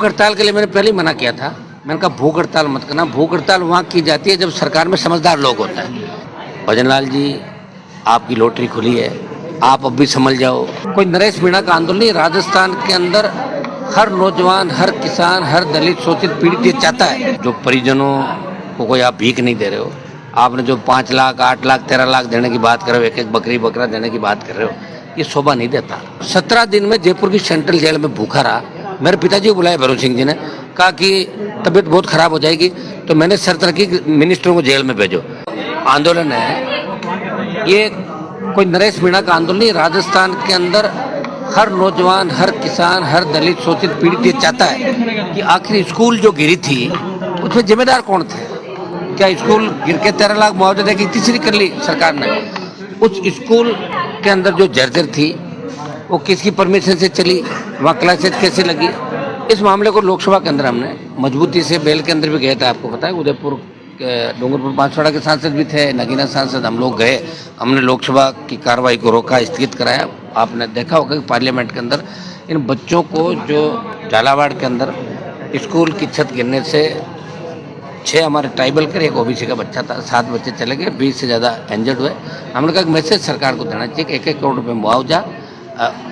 भूख हड़ताल के लिए मैंने पहले ही मना किया था। मैंने कहा भूख हड़ताल मत करना। भूख हड़ताल वहाँ की जाती है जब सरकार में समझदार लोग होते हैं। भजनलाल जी, आपकी लॉटरी खुली है, आप अब भी समझ जाओ। कोई नरेश मीणा का आंदोलन नहीं। राजस्थान के अंदर हर नौजवान, हर किसान, हर दलित, शोषित, पीड़ित ये चाहता है। जो परिजनों को कोई आप भीख नहीं दे रहे हो, आपने जो 5 लाख, 8 लाख, 13 लाख देने की बात कर रहे हो, एक एक बकरी बकरा देने की बात कर रहे हो, ये शोभा नहीं देता। 17 दिन में जयपुर की सेंट्रल जेल में भूखा रहा। मेरे पिताजी को बुलाया भैरव सिंह जी ने, कहा कि तबीयत बहुत खराब हो जाएगी, तो मैंने शर्त रखी कि मिनिस्टरों को जेल में भेजो। आंदोलन है ये, कोई नरेश मीणा का आंदोलन नहीं। राजस्थान के अंदर हर नौजवान, हर किसान, हर दलित, शोषित, पीड़ित ये चाहता है कि आखिर स्कूल जो गिरी थी उसमें जिम्मेदार कौन थे? क्या स्कूल गिर के 13 लाख मुआवजा देकर तीसरी कर ली सरकार ने? उस स्कूल के अंदर जो जर्जर थी वो किसकी परमिशन से चली, वहाँ क्लासेज कैसे लगी? इस मामले को लोकसभा के अंदर हमने मजबूती से, बेल के अंदर भी गए थे, आपको पता है। उदयपुर, डूंगरपुर, बांसवाड़ा के सांसद भी थे, नगीना सांसद, हम लोग गए। हमने लोकसभा की कार्रवाई को रोका, स्थगित कराया। आपने देखा होगा कि पार्लियामेंट के अंदर इन बच्चों को, जो झालावाड़ के अंदर स्कूल की छत गिरने से 6 हमारे ट्राइबल के, एक ओबीसी का बच्चा था, 7 बच्चे चले गए, 20 से ज़्यादा इंजर्ड हुए। हमने कहा कि मैसेज सरकार को देना चाहिए कि 1-1 करोड़ रुपये मुआवजा,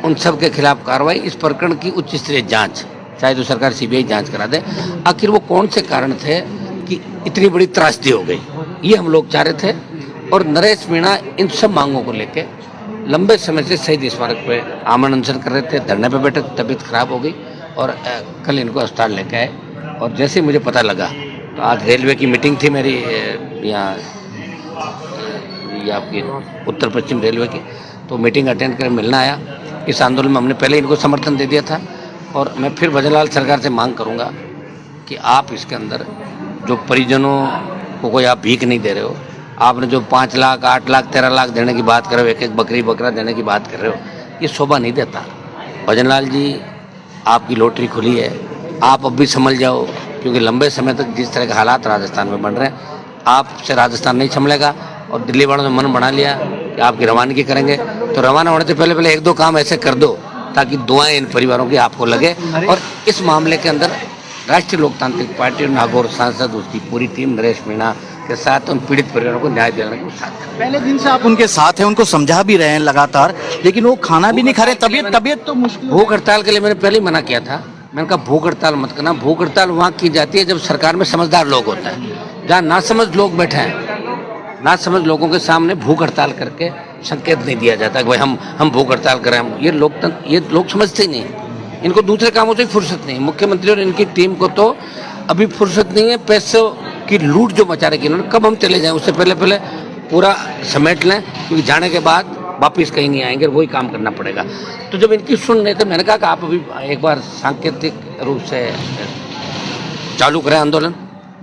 उन सब के खिलाफ कार्रवाई, इस प्रकरण की उच्च स्तरीय जांच, चाहे तो सरकार सीबीआई जांच करा दे। आखिर वो कौन से कारण थे कि इतनी बड़ी त्रासदी हो गई, ये हम लोग चाह रहे थे। और नरेश मीणा इन सब मांगों को लेके लंबे समय से शहीद स्मारक पे आमरण अनशन कर रहे थे, धरने पे बैठे, तबीयत खराब हो गई और कल इनको अस्पताल लेके आए। और जैसे ही मुझे पता लगा तो आज रेलवे की मीटिंग थी मेरी, यहाँ आपकी उत्तर पश्चिम रेलवे की, तो मीटिंग अटेंड कर मिलना आया। इस आंदोलन में हमने पहले इनको समर्थन दे दिया था और मैं फिर भजनलाल सरकार से मांग करूंगा कि आप इसके अंदर जो परिजनों को कोई आप भीख नहीं दे रहे हो, आपने जो 5 लाख, 8 लाख, 13 लाख देने की बात कर रहे हो, एक एक बकरी बकरा देने की बात कर रहे हो, ये शोभा नहीं देता। भजनलाल जी, आपकी लॉटरी खुली है, आप अब भी समझ जाओ, क्योंकि लंबे समय तक जिस तरह के हालात राजस्थान में बन रहे हैं, आपसे राजस्थान नहीं संभलेगा। और दिल्ली वालों ने मन बना लिया कि आपकी रवानगी करेंगे, तो रवाना होने से पहले पहले 1-2 काम ऐसे कर दो ताकि दुआएं इन परिवारों की आपको लगे। और इस मामले के अंदर राष्ट्रीय लोकतांत्रिक पार्टी और नागौर सांसद, उसकी पूरी टीम नरेश मीणा के साथ उन पीड़ित परिवारों को न्याय दिलाने को साथ है। पहले दिन से आप उनके साथ हैं, उनको समझा भी रहे हैं लगातार, लेकिन वो खाना भी नहीं खा रहे, तबीयत तो मुश्किल। भूख हड़ताल के लिए मैंने पहले ही मना किया था। मैंने कहा भूख हड़ताल मत करना। भूख हड़ताल वहाँ की जाती है जब सरकार में समझदार लोग होते हैं। जहाँ नासमझ लोग बैठे हैं, नासमझ लोगों के सामने भूख हड़ताल करके संकेत नहीं दिया जाता कि भाई हम भूख हड़ताल करें। ये लोकतंत्र, ये लोग समझते ही नहीं, इनको दूसरे कामों से फुर्सत नहीं। मुख्यमंत्री और इनकी टीम को तो अभी फुर्सत नहीं है। पैसों की लूट जो मचा रखी इन्होंने, कब हम चले जाएं उससे पहले पहले पूरा समेट लें, क्योंकि जाने के बाद वापिस कहीं नहीं आएंगे, वही काम करना पड़ेगा। तो जब इनकी सुन रहे थे, मैंने कहा कि आप अभी एक बार सांकेतिक रूप से चालू करें आंदोलन,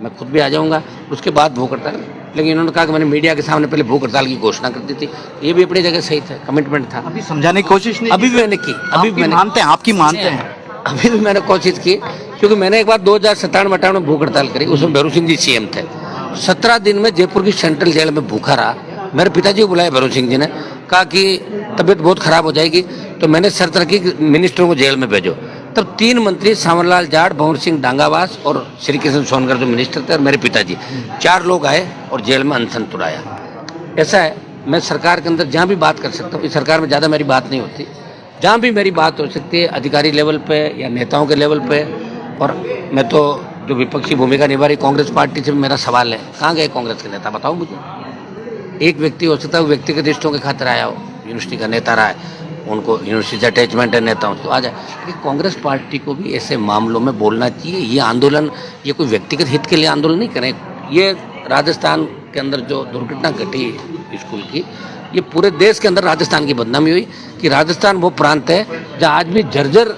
मैं खुद भी आ जाऊंगा, उसके बाद भूख हड़ताल। लेकिन इन्होंने कहा कि मैंने मीडिया के सामने पहले भूख हड़ताल की घोषणा कर दी थी। ये भी अपनी जगह सही था, कमिटमेंट था। अभी समझाने की कोशिश नहीं, अभी भी मैंने की, अभी भी मैंने मानते हैं, आपकी मानते हैं, अभी भी मैंने कोशिश की, क्योंकि मैंने एक बार 2057-58 में भूख हड़ताल करी, उसमें भैरव सिंह जी सीएम थे। 17 दिन में जयपुर की सेंट्रल जेल में भूखा रहा। मेरे पिताजी को बुलाया भैरव सिंह जी ने, कहा कि तबीयत बहुत खराब हो जाएगी, तो मैंने शर्त रखी कि मिनिस्टरों को जेल में भेजो। तब 3 मंत्री, सांवरलाल जाट, भंवर सिंह डांगावास और श्री कृष्ण सोनकर जो मिनिस्टर थे, और मेरे पिताजी, 4 लोग आए और जेल में अनशन तुड़ाया। ऐसा है, मैं सरकार के अंदर जहाँ भी बात कर सकता हूँ, इस सरकार में ज़्यादा मेरी बात नहीं होती, जहाँ भी मेरी बात हो सकती है अधिकारी लेवल पे या नेताओं के लेवल पे। और मैं तो जो विपक्षी भूमिका निभा रही कांग्रेस पार्टी से मेरा सवाल है, कहाँ गए कांग्रेस के नेता, बताओ मुझे। एक व्यक्ति हो सकता है वो व्यक्तिगत रिश्तों के खातिर आया हो, यूनिवर्सिटी का नेता रहा है, उनको यूनिवर्सिटी से अटैचमेंट है नेताओं तो आ जाए। लेकिन कांग्रेस पार्टी को भी ऐसे मामलों में बोलना चाहिए। ये आंदोलन, ये कोई व्यक्तिगत हित के लिए आंदोलन नहीं करें। ये राजस्थान के अंदर जो दुर्घटना घटी स्कूल की, ये पूरे देश के अंदर राजस्थान की बदनामी हुई कि राजस्थान वो प्रांत है जहाँ आज भी जर्जर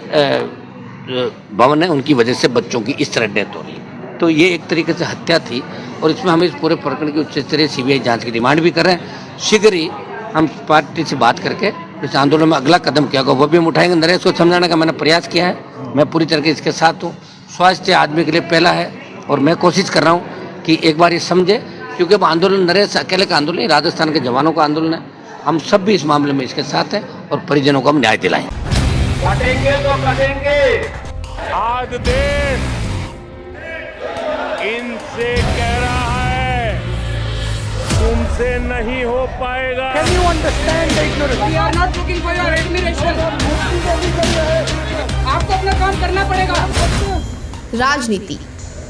भवन है, उनकी वजह से बच्चों की इस तरह डेथ हो रही है। तो ये एक तरीके से हत्या थी और इसमें हम इस पूरे प्रकरण की उच्च स्तरीय सीबीआई जांच की डिमांड भी कर रहे हैं। शीघ्र ही हम पार्टी से बात करके इस आंदोलन में अगला कदम क्या होगा वो भी हम उठाएंगे। नरेश को समझाने का मैंने प्रयास किया है, मैं पूरी तरह से इसके साथ हूँ। स्वास्थ्य आदमी के लिए पहला है और मैं कोशिश कर रहा हूँ कि एक बार ये समझे, क्योंकि अब आंदोलन नरेश अकेले का आंदोलन नहीं, राजस्थान के जवानों का आंदोलन है। हम सब भी इस मामले में इसके साथ हैं और परिजनों को हम न्याय दिलाएं। कटेंगे तो कटेंगे, आज देश इनसे कह रहा है तुमसे नहीं हो पाएगा। Can you understand the ignorance? We are not looking for your admiration. आपको अपना काम करना पड़ेगा। राजनीति